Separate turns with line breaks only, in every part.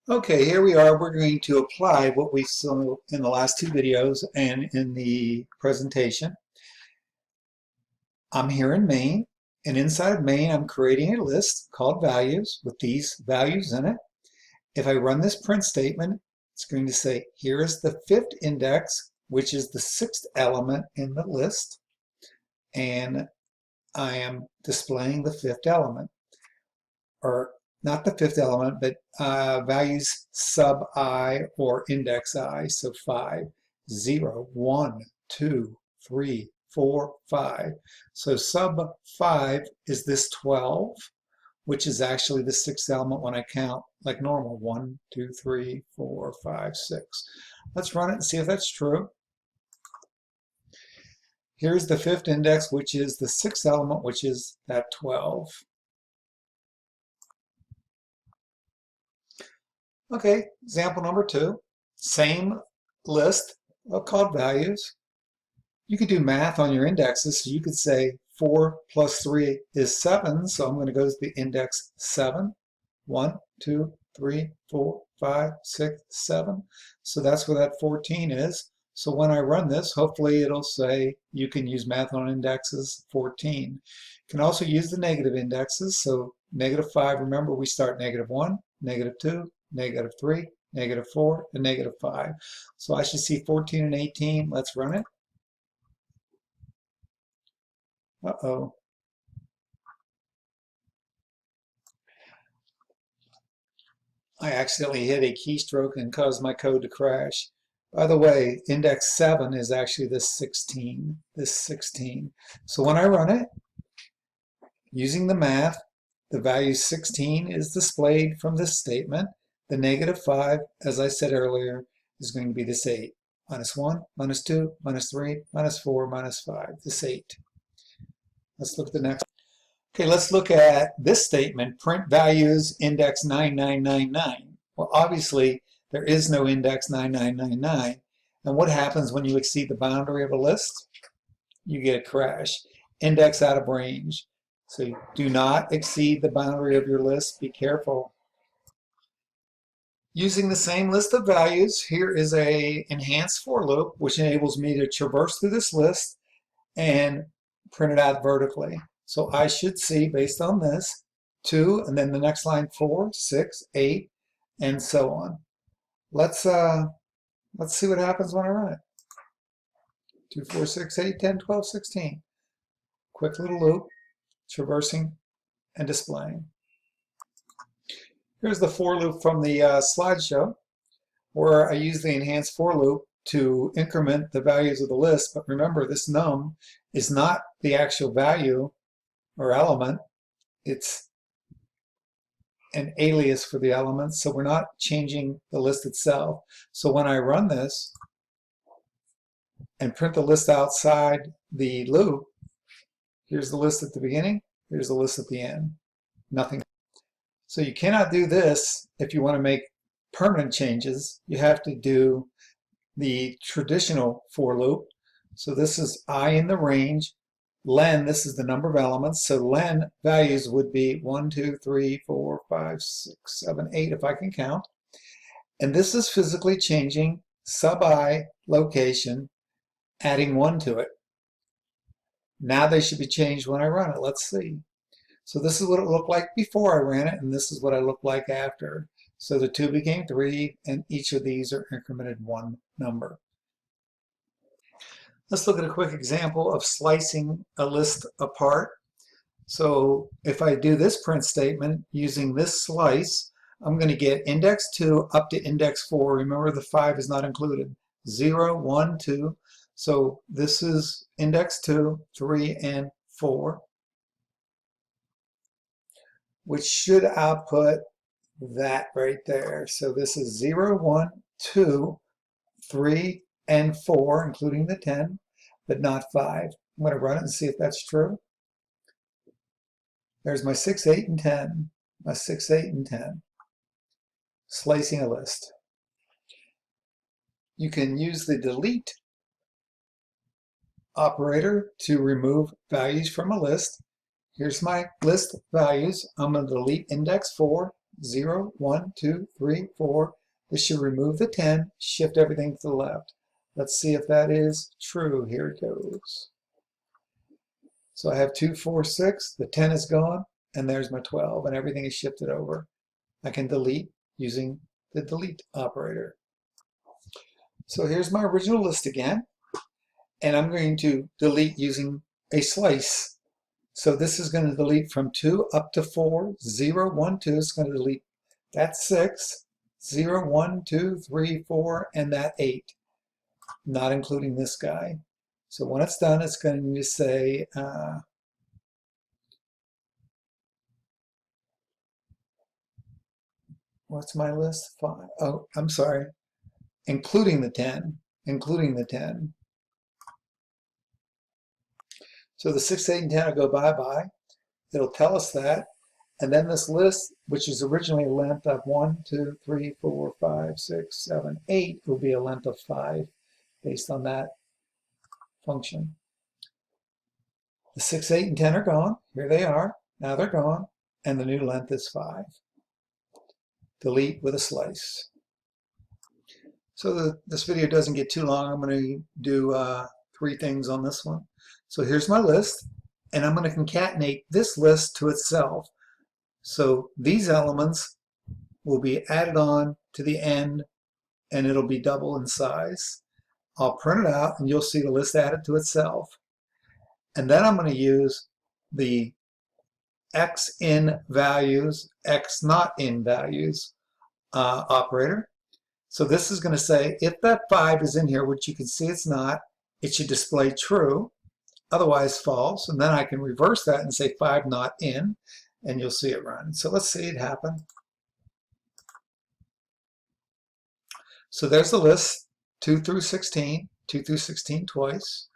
Okay, here we are. We're going to apply what we saw in the last two videos and in the presentation. I'm here in main, and inside of main, I'm creating a list called values with these values in it. If I run this print statement, it's going to say, here is the fifth index, which is the sixth element in the list, and I am displaying the fifth element, or not the fifth element, but values sub I or index I, so 5, 0, 1, 2, 3, 4, 5. So sub 5 is this 12, which is actually the sixth element when I count like normal, 1, 2, 3, 4, 5, 6. Let's run it and see if that's true. Here's the fifth index, which is the sixth element, which is that 12. Okay, example number 2, same list of called values. You could do math on your indexes, so you could say 4 plus 3 is 7, so I'm going to go to the index 7. 1, 2, 3, 4, 5, 6, 7. So that's where that 14 is. So when I run this, hopefully it'll say you can use math on indexes 14. You can also use the negative indexes, so -5, remember we start -1, -2, -3, -4, and -5. So I should see 14 and 18. Let's run it. Uh-oh. I accidentally hit a keystroke and caused my code to crash. By the way, index 7 is actually this 16. So when I run it, using the math, the value 16 is displayed from this statement. The -5, as I said earlier, is going to be this 8. -1, -2, -3, -4, -5, this 8. Let's look at the next. Okay, let's look at this statement, print values index 9999. Well, obviously, there is no index 9999. And what happens when you exceed the boundary of a list? You get a crash. Index out of range. So do not exceed the boundary of your list. Be careful. Using the same list of values, here is a enhanced for loop, which enables me to traverse through this list and print it out vertically. So I should see, based on this, 2, and then the next line 4, 6, 8, and so on. Let's see what happens when I run it. 2, 4, 6, 8, 10, 12, 16. Quick little loop, traversing and displaying. Here's the for loop from the slideshow, where I use the enhanced for loop to increment the values of the list. But remember, this num is not the actual value or element. It's an alias for the element, so we're not changing the list itself. So when I run this and print the list outside the loop, here's the list at the beginning, here's the list at the end. Nothing. So you cannot do this if you want to make permanent changes. You have to do the traditional for loop. So this is I in the range. Len, this is the number of elements. So len values would be 1, 2, 3, 4, 5, 6, 7, 8, if I can count. And this is physically changing sub I location, adding 1 to it. Now they should be changed when I run it. Let's see. So this is what it looked like before I ran it, and this is what I look like after. So the 2 became 3, and each of these are incremented 1 number. Let's look at a quick example of slicing a list apart. So if I do this print statement using this slice, I'm going to get index 2 up to index 4. Remember, the 5 is not included. 0, 1, 2. So this is index 2, 3, and 4, which should output that right there. So this is 0, 1, 2, 3, and 4, including the 10, but not 5. I'm going to run it and see if that's true. There's my 6, 8, and 10. My 6, 8, and 10. Slicing a list. You can use the delete operator to remove values from a list. Here's my list of values. I'm going to delete index 4, 0, 1, 2, 3, 4. This should remove the 10, shift everything to the left. Let's see if that is true. Here it goes. So I have 2, 4, 6. The 10 is gone, and there's my 12, and everything is shifted over. I can delete using the delete operator. So here's my original list again, and I'm going to delete using a slice. So this is going to delete from 2 up to 4, 0, 1, 2. It's going to delete that 6, 0, 1, 2, 3, 4, and that 8, not including this guy. So when it's done, it's going to say, what's my list? 5. Oh, I'm sorry. Including the 10. Including the 10. So the 6, 8, and 10 will go bye-bye. It'll tell us that. And then this list, which is originally a length of 1, 2, 3, 4, 5, 6, 7, 8, will be a length of 5 based on that function. The 6, 8, and 10 are gone. Here they are. Now they're gone. And the new length is 5. Delete with a slice. So this video doesn't get too long. I'm going to do 3 things on this one. So here's my list, and I'm going to concatenate this list to itself. So these elements will be added on to the end, and it'll be double in size. I'll print it out, and you'll see the list added to itself. And then I'm going to use the x in values, x not in values operator. So this is going to say if that 5 is in here, which you can see it's not, it should display true, otherwise false. And then I can reverse that and say 5 not in, and you'll see it run. So let's see it happen. So there's the list, 2 through 16, 2 through 16 twice.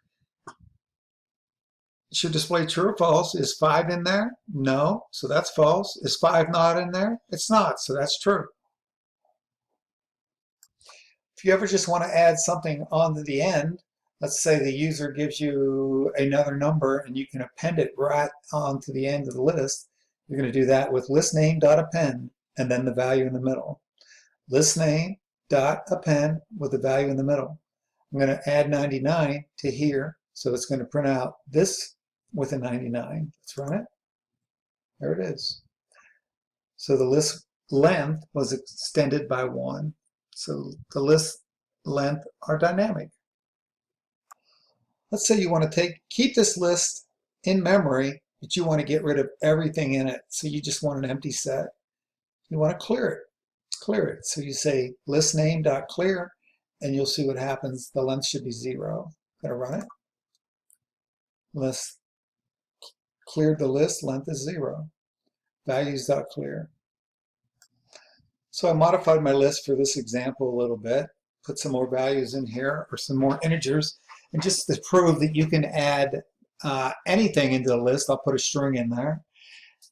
It should display true or false. Is 5 in there? No, so that's false. Is 5 not in there? It's not, so that's true. If you ever just want to add something onto the end, let's say the user gives you another number and you can append it right onto the end of the list, you're going to do that with listName.append and then the value in the middle. ListName.append with the value in the middle. I'm going to add 99 to here, so it's going to print out this with a 99. Let's run it. There it is. So the list length was extended by 1. So the list length are dynamic. Let's say you want to keep this list in memory, but you want to get rid of everything in it. So you just want an empty set. You want to clear it. Clear it. So you say listName.clear, and you'll see what happens. The length should be 0. Going to run it. List cleared the list. Length is 0. Values.clear. So I modified my list for this example a little bit, put some more values in here or some more integers, and just to prove that you can add anything into the list, I'll put a string in there.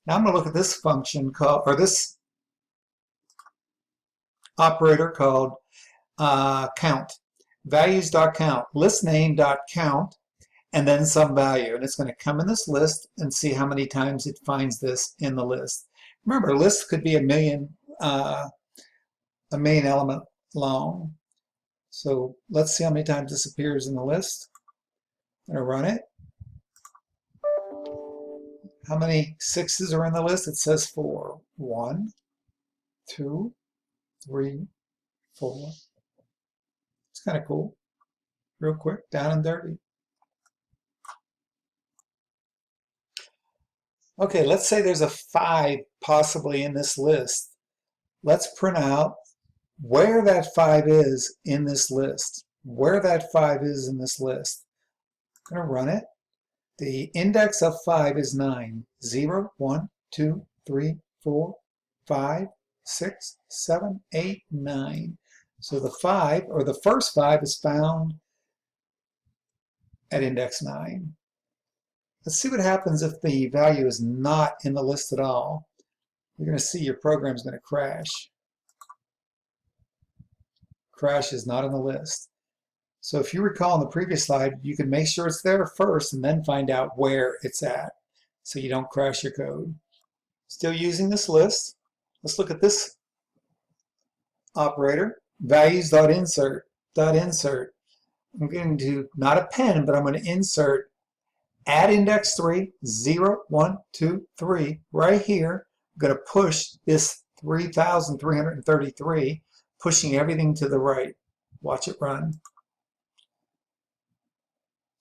Now I'm going to look at this function called, or this operator called count. Values.count, listName.count, and then some value. And it's going to come in this list and see how many times it finds this in the list. Remember, lists could be a million element long. So let's see how many times this appears in the list. I'm going to run it. How many 6s are in the list? It says 4. 1, 2, 3, 4. It's kind of cool. Real quick, down and dirty. Okay, let's say there's a 5 possibly in this list. Let's print out where that 5 is in this list. Where that 5 is in this list. I'm going to run it. The index of 5 is 9. 0, 1, 2, 3, 4, 5, 6, 7, 8, 9. So the 5, or the first 5, is found at index 9. Let's see what happens if the value is not in the list at all. You're going to see your program is going to crash. Crash is not in the list. So if you recall in the previous slide, you can make sure it's there first and then find out where it's at so you don't crash your code. Still using this list. Let's look at this operator, values.insert. I'm going to, not append, but I'm going to insert at index 3, 0, 1, 2, 3, right here. I'm going to push this 3,333, pushing everything to the right. Watch it run.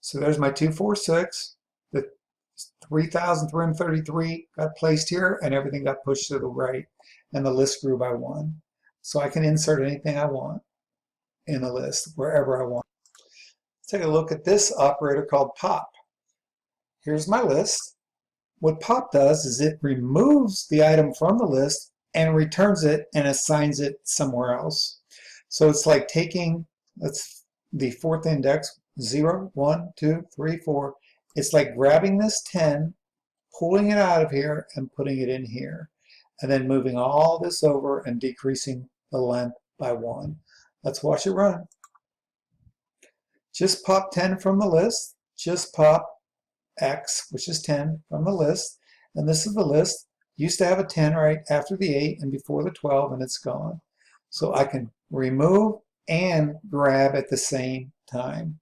So there's my 246. The 3,333 got placed here, and everything got pushed to the right, and the list grew by 1. So I can insert anything I want in the list, wherever I want. Let's take a look at this operator called pop. Here's my list. What pop does is it removes the item from the list and returns it and assigns it somewhere else. So it's like taking, that's the fourth index, 0, 1, 2, 3, 4. It's like grabbing this 10, pulling it out of here and putting it in here, and then moving all this over and decreasing the length by 1. Let's watch it run. Just pop 10 from the list, just pop X, which is 10, from the list, and this is the list. Used to have a 10 right after the 8 and before the 12, and it's gone. So I can remove and grab at the same time.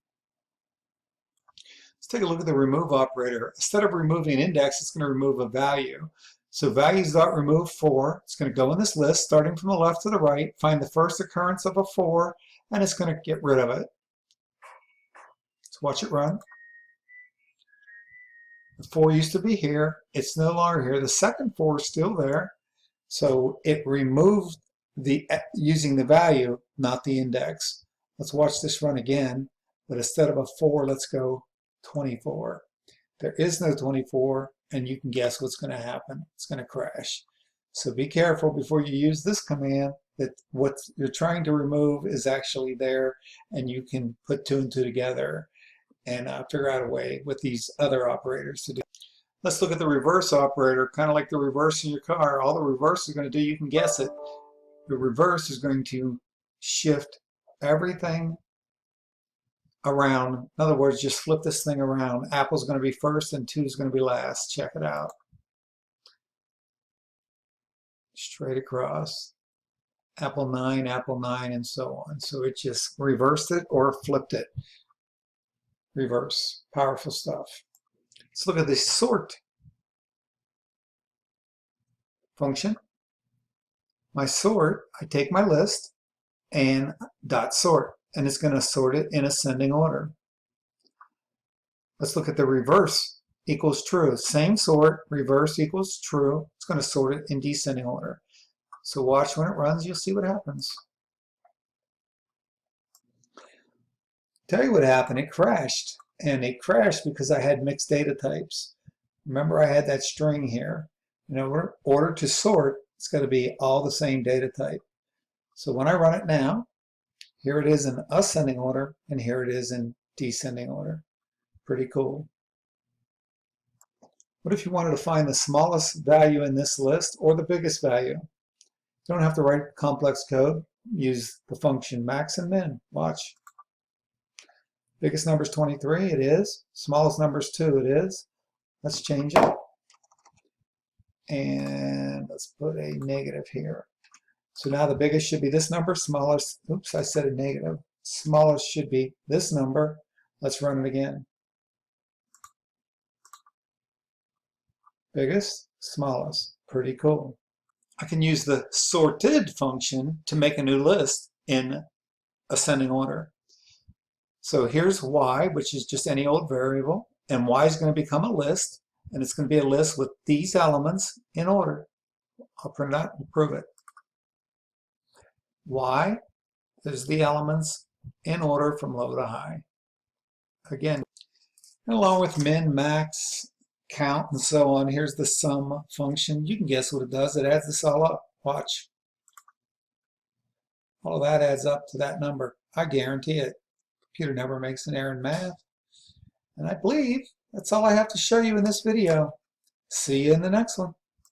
Let's take a look at the remove operator. Instead of removing an index, it's going to remove a value. So values.remove 4, it's going to go in this list, starting from the left to the right, find the first occurrence of a 4, and it's going to get rid of it. Let's watch it run. The 4 used to be here. It's no longer here. The second 4 is still there. So it removed using the value, not the index. Let's watch this run again. But instead of a 4, let's go 24. There is no 24, and you can guess what's going to happen. It's going to crash. So be careful before you use this command that what you're trying to remove is actually there, and you can put 2 and 2 together and figure out a way with these other operators to do. Let's look at the reverse operator, kind of like the reverse in your car. All the reverse is going to do, you can guess it. The reverse is going to shift everything around. In other words, just flip this thing around. Apple's going to be first and 2 is going to be last. Check it out. Straight across. Apple 9, and so on. So it just reversed it or flipped it. Reverse. Powerful stuff. Let's look at the sort function. My sort, I take my list and dot sort, and it's going to sort it in ascending order. Let's look at the reverse equals true. Same sort, reverse equals true. It's going to sort it in descending order. So watch when it runs, you'll see what happens. Tell you what happened, it crashed. And it crashed because I had mixed data types. Remember, I had that string here. In order to sort, it's got to be all the same data type. So when I run it now, here it is in ascending order, and here it is in descending order. Pretty cool. What if you wanted to find the smallest value in this list or the biggest value? You don't have to write complex code. Use the function max and min. Watch. Biggest number is 23, it is. Smallest number is 2, it is. Let's change it. And let's put a negative here. So now the biggest should be this number, smallest, oops, I said a negative. Smallest should be this number. Let's run it again. Biggest, smallest, pretty cool. I can use the sorted function to make a new list in ascending order. So here's y, which is just any old variable, and y is going to become a list, and it's going to be a list with these elements in order. I'll print it out and prove it. Y is the elements in order from low to high. Again, along with min, max, count, and so on, here's the sum function. You can guess what it does. It adds this all up. Watch. All of that adds up to that number. I guarantee it. Computer never makes an error in math. And I believe that's all I have to show you in this video. See you in the next one.